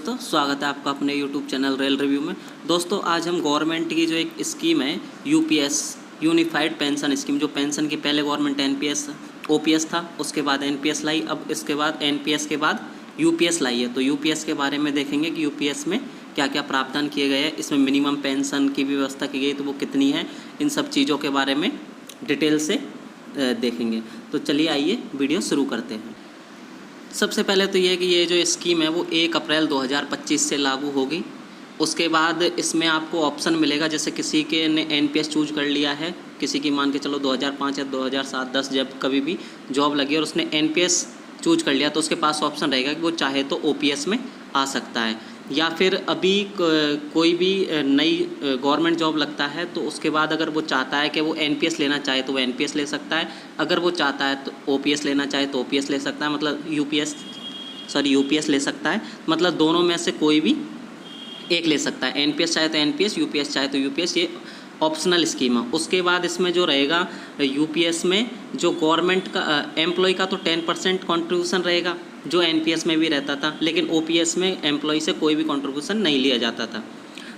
दोस्तों, स्वागत है आपका अपने YouTube चैनल रेल रिव्यू में। दोस्तों, आज हम गवर्नमेंट की जो एक स्कीम है यूपीएस यूनिफाइड पेंशन स्कीम, जो पेंशन की पहले गवर्नमेंट एनपीएस ओपीएस था, उसके बाद एनपीएस लाई, अब इसके बाद एनपीएस के बाद यूपीएस लाई है। तो यूपीएस के बारे में देखेंगे कि यूपीएस में क्या क्या प्रावधान किए गए हैं, इसमें मिनिमम पेंशन की व्यवस्था की गई तो वो कितनी है, इन सब चीज़ों के बारे में डिटेल से देखेंगे। तो चलिए आइए वीडियो शुरू करते हैं। सबसे पहले तो ये है कि ये जो स्कीम है वो 1 अप्रैल 2025 से लागू होगी। उसके बाद इसमें आपको ऑप्शन मिलेगा, जैसे किसी के ने एनपीएस चूज कर लिया है, किसी की मान के चलो 2005 या 2007-10 जब कभी भी जॉब लगी और उसने एनपीएस चूज कर लिया तो उसके पास ऑप्शन रहेगा कि वो चाहे तो ओपीएस में आ सकता है, या फिर अभी कोई भी नई गवर्नमेंट जॉब लगता है तो उसके बाद अगर वो चाहता है कि वो एनपीएस लेना चाहे तो वो एनपीएस ले सकता है, अगर वो चाहता है तो ओपीएस लेना चाहे तो ओपीएस ले सकता है, मतलब यूपीएस ले सकता है, मतलब दोनों में से कोई भी एक ले सकता है। एनपीएस चाहे तो एनपीएस, यूपीएस चाहे तो यूपीएस, ये ऑप्शनल स्कीम है। उसके बाद इसमें जो रहेगा यूपीएस में जो गवर्नमेंट का एम्प्लॉय का तो 10% कॉन्ट्रीब्यूशन रहेगा जो एनपीएस में भी रहता था, लेकिन ओपीएस में एम्प्लॉय से कोई भी कॉन्ट्रीब्यूशन नहीं लिया जाता था।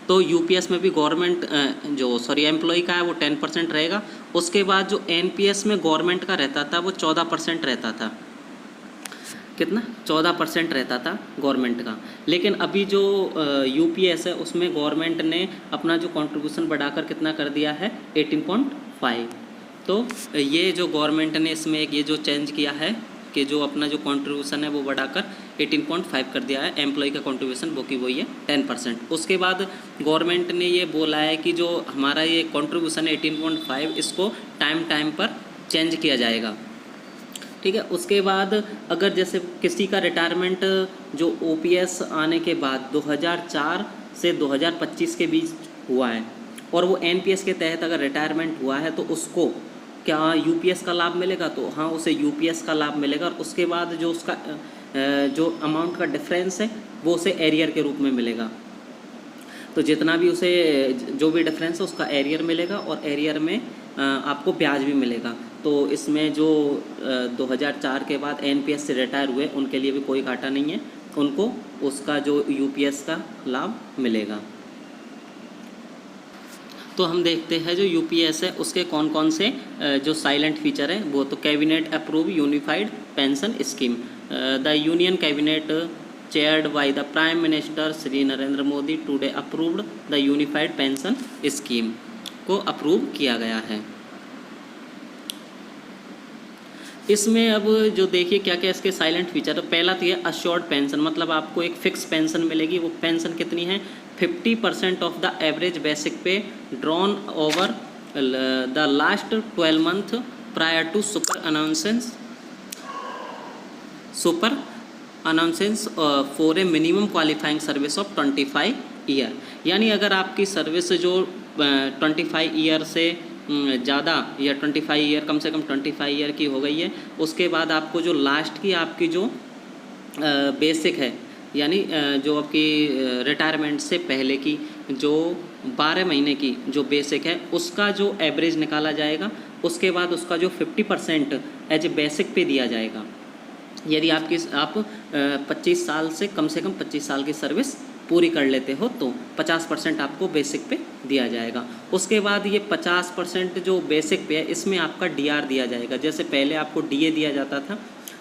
तो यूपीएस में भी गवर्नमेंट एम्प्लॉय का है वो 10% रहेगा। उसके बाद जो एनपीएस में गवर्नमेंट का रहता था वो 14% रहता था। कितना? 14% रहता था गवर्नमेंट का। लेकिन अभी जो यूपीएस है उसमें गवर्नमेंट ने अपना जो कंट्रीब्यूशन बढ़ाकर कितना कर दिया है, 18.5। तो ये जो गवर्नमेंट ने इसमें एक ये जो चेंज किया है कि जो अपना जो कंट्रीब्यूशन है वो बढ़ाकर 18.5 कर दिया है, एम्प्लॉय का कंट्रीब्यूशन वो की वही है 10%। उसके बाद गवर्नमेंट ने ये बोला है कि जो हमारा ये कंट्रीब्यूशन है 18.5, इसको टाइम पर चेंज किया जाएगा, ठीक है। उसके बाद अगर जैसे किसी का रिटायरमेंट जो ओपीएस आने के बाद 2004 से 2025 के बीच हुआ है और वो एनपीएस के तहत अगर रिटायरमेंट हुआ है तो उसको क्या यूपीएस का लाभ मिलेगा? तो हाँ, उसे यूपीएस का लाभ मिलेगा। और उसके बाद जो उसका जो अमाउंट का डिफरेंस है वो उसे एरियर के रूप में मिलेगा। तो जितना भी उसे जो भी डिफरेंस है उसका एरियर मिलेगा और एरियर में आपको ब्याज भी मिलेगा। तो इसमें जो 2004 के बाद एनपीएस से रिटायर हुए उनके लिए भी कोई घाटा नहीं है, उनको उसका जो यूपीएस का लाभ मिलेगा। तो हम देखते हैं जो यूपीएस है उसके कौन कौन से जो साइलेंट फीचर है वो। तो cabinet approve unified pension scheme, the union cabinet chaired by the prime minister Shri Narendra Modi today approved the unified pension scheme को अप्रूव किया गया है। इसमें अब जो देखिए क्या क्या इसके साइलेंट फीचर। पहला तो ये अश्योर्ड पेंशन, मतलब आपको एक फिक्स पेंशन मिलेगी। वो पेंशन कितनी है? 50% of the average basic pay drawn over the last 12 month prior to superannuation for a minimum qualifying service of 25 year. यानी अगर आपकी सर्विस जो 25 ईयर से ज़्यादा या 25 ईयर, कम से कम 25 ईयर की हो गई है, उसके बाद आपको जो लास्ट की आपकी जो बेसिक है, यानी जो आपकी रिटायरमेंट से पहले की जो 12 महीने की जो बेसिक है उसका जो एवरेज निकाला जाएगा। उसके बाद उसका जो 50% एज ए बेसिक पे दिया जाएगा। यदि आप 25 साल से कम 25 साल की सर्विस पूरी कर लेते हो तो 50% आपको बेसिक पे दिया जाएगा। उसके बाद ये 50% जो बेसिक पे है इसमें आपका डीआर दिया जाएगा। जैसे पहले आपको डीए दिया जाता था,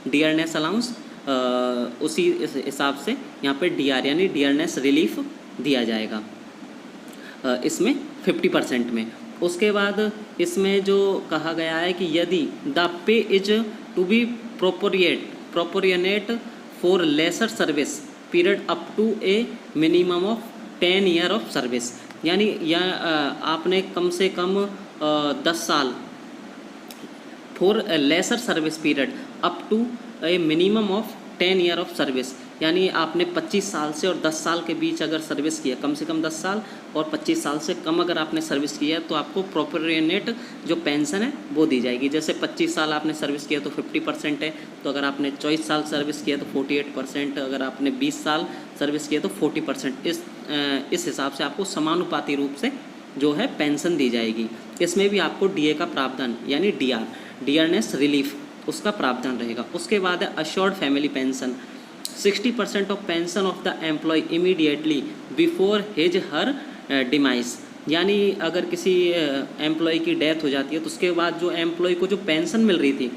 डियरनेस अलाउंस, उसी हिसाब से यहाँ पे डीआर यानी डियरनेस रिलीफ दिया जाएगा इसमें 50% में। उसके बाद इसमें जो कहा गया है कि यदि the pay is to be proportionate for lesser service period up to a minimum of 10 year of service, यानी आपने कम से कम 10 साल for lesser service period up to a minimum of 10 year of service, यानी आपने 25 साल से और 10 साल के बीच अगर सर्विस किया, कम से कम 10 साल और 25 साल से कम अगर आपने सर्विस किया तो आपको प्रोपोर्शनेट जो पेंशन है वो दी जाएगी। जैसे 25 साल आपने सर्विस किया तो 50% है, तो अगर आपने 24 साल सर्विस किया तो 48%, अगर आपने 20 साल सर्विस किया तो 40%। इस हिसाब से आपको समानुपाती रूप से जो है पेंशन दी जाएगी। इसमें भी आपको डीए का प्रावधान यानी डीआर, डियरनेस रिलीफ, उसका प्रावधान रहेगा। उसके बाद है assured family pension, 60% of pension of the employ immediately before his her demise. यानी अगर किसी एम्प्लॉय की डेथ हो जाती है तो उसके बाद जो एम्प्लॉय को जो पेंशन मिल रही थी,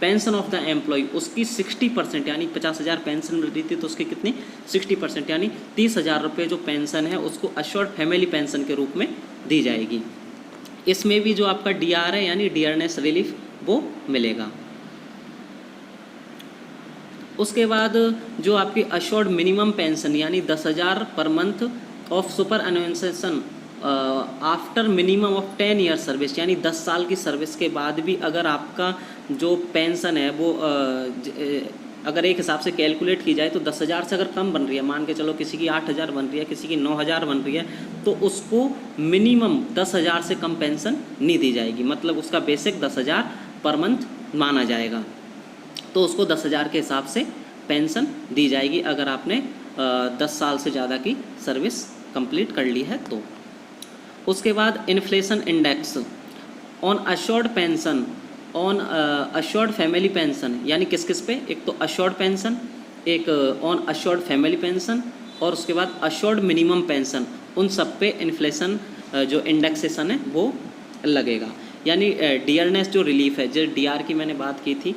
पेंशन ऑफ द एम्प्लॉय, उसकी 60% यानी 50,000 पेंशन मिल रही थी तो उसकी कितनी 60% यानी 30,000 रुपये जो पेंशन है उसको अश्योर्ड फैमिली पेंशन के रूप में दी जाएगी। इसमें भी जो आपका डीआर है यानी डियरनेस रिलीफ वो मिलेगा। उसके बाद जो आपकी अश्योर्ड मिनिमम पेंशन यानी 10,000 पर month of superannuation after minimum of 10 year service, यानी 10 साल की सर्विस के बाद भी अगर आपका जो पेंशन है वो अगर एक हिसाब से कैलकुलेट की जाए तो 10,000 से अगर कम बन रही है, मान के चलो किसी की 8,000 बन रही है, किसी की 9,000 बन रही है, तो उसको मिनिमम 10,000 से कम पेंशन नहीं दी जाएगी। मतलब उसका बेसिक 10,000 पर मंथ माना जाएगा, तो उसको 10,000 के हिसाब से पेंशन दी जाएगी अगर आपने 10 साल से ज़्यादा की सर्विस कंप्लीट कर ली है तो। उसके बाद inflation index on assured pension on assured family pension, यानी किस किस पे, एक तो अश्योर्ड पेंशन, एक ऑन अश्योर्ड फैमिली पेंशन और उसके बाद अश्योर्ड मिनिमम पेंशन, उन सब पे इन्फ्लेशन जो इंडेक्सेशन है वो लगेगा। यानी डियरनेस जो रिलीफ है, जो डीआर की मैंने बात की थी,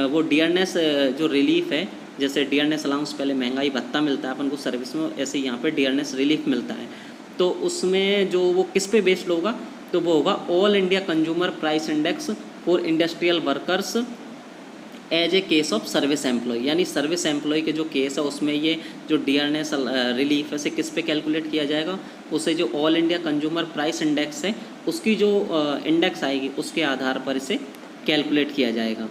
वो डियरनेस जो रिलीफ है, जैसे डियरनेस अलाउंस पहले महंगाई भत्ता मिलता है अपन को सर्विस में, ऐसे यहाँ पे डियरनेस रिलीफ मिलता है। तो उसमें जो वो किस पे बेस्ड होगा, तो वो होगा all India consumer price index for industrial workers as a case of service employ. यानी सर्विस एम्प्लॉय के जो केस है उसमें ये जो डियरनेस रिलीफ है उसे किस पे कैलकुलेट किया जाएगा, उसे जो all India consumer price index है उसकी जो इंडेक्स आएगी उसके आधार पर इसे कैलकुलेट किया जाएगा।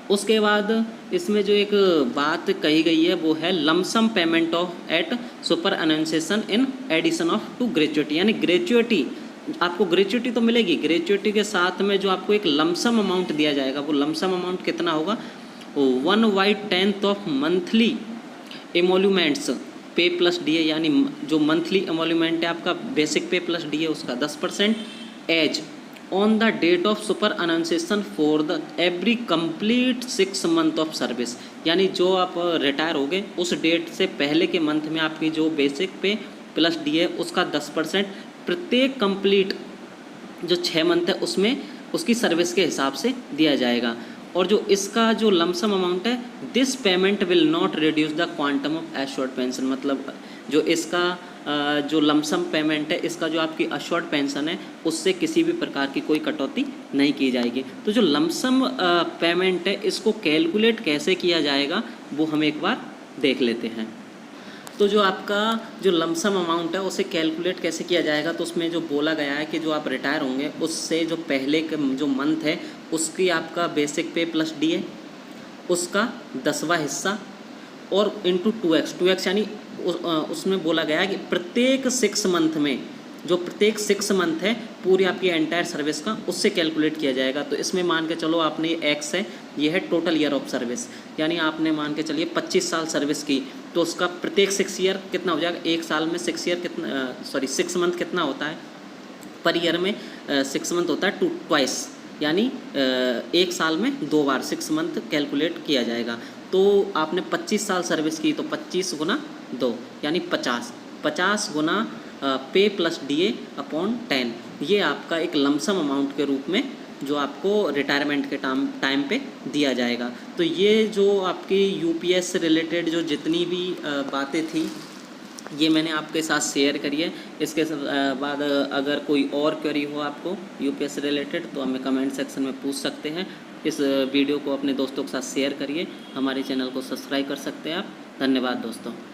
उसके बाद इसमें जो एक बात कही गई है वो है lump sum payment of at superannuation in addition of to gratuity. यानी ग्रेचुइटी, आपको ग्रेचुइटी तो मिलेगी, ग्रेचुइटी के साथ में जो आपको एक लमसम अमाउंट दिया जाएगा, वो लमसम अमाउंट कितना होगा, 1/10 ऑफ मंथली एमोल्यूमेंट्स पे प्लस डीए। यानी जो मंथली एमोल्यूमेंट है आपका बेसिक पे प्लस डीए उसका 10% as on the date of superannuation for the every complete 6 month of service. यानी जो आप रिटायर हो गए उस डेट से पहले के मंथ में आपकी जो बेसिक पे प्लस डीए उसका 10% प्रत्येक कंप्लीट जो 6 मंथ है उसमें उसकी सर्विस के हिसाब से दिया जाएगा। और जो इसका जो लमसम अमाउंट है, this payment will not reduce the quantum of assured pension. मतलब जो इसका जो लमसम पेमेंट है, इसका जो आपकी अश्योर्ड पेंशन है उससे किसी भी प्रकार की कोई कटौती नहीं की जाएगी। तो जो लमसम पेमेंट है इसको कैलकुलेट कैसे किया जाएगा वो हम एक बार देख लेते हैं। तो जो आपका जो लमसम अमाउंट है उसे कैलकुलेट कैसे किया जाएगा, तो उसमें जो बोला गया है कि जो आप रिटायर होंगे उससे जो पहले के जो मंथ है उसकी आपका बेसिक पे प्लस डीए उसका 10वां हिस्सा और इंटू 2x यानी उसमें बोला गया है कि प्रत्येक 6 मंथ में जो प्रत्येक 6 मंथ है पूरी आपकी एंटायर सर्विस का उससे कैलकुलेट किया जाएगा। तो इसमें मान के चलो आपने एक्स है, ये है टोटल ईयर ऑफ सर्विस, यानी आपने मान के चलिए 25 साल सर्विस की, तो उसका प्रत्येक 6 ईयर कितना हो जाएगा, एक साल में 6 ईयर कितना 6 मंथ कितना होता है पर ईयर में 6 मंथ होता है ट्वाइस, यानी एक साल में 2 बार 6 मंथ कैलकुलेट किया जाएगा। तो आपने 25 साल सर्विस की तो 25 गुना 2 यानी 50 गुना पे प्लस डीए अपॉन 10, ये आपका एक लमसम अमाउंट के रूप में जो आपको रिटायरमेंट के टाइम पे दिया जाएगा। तो ये जो आपकी यूपीएस से रिलेटेड जो जितनी भी बातें थी ये मैंने आपके साथ शेयर करी है। इसके बाद अगर कोई और क्वेरी हो आपको यूपीएस से रिलेटेड तो हमें कमेंट सेक्शन में पूछ सकते हैं। इस वीडियो को अपने दोस्तों के साथ शेयर करिए, हमारे चैनल को सब्सक्राइब कर सकते हैं आप। धन्यवाद दोस्तों।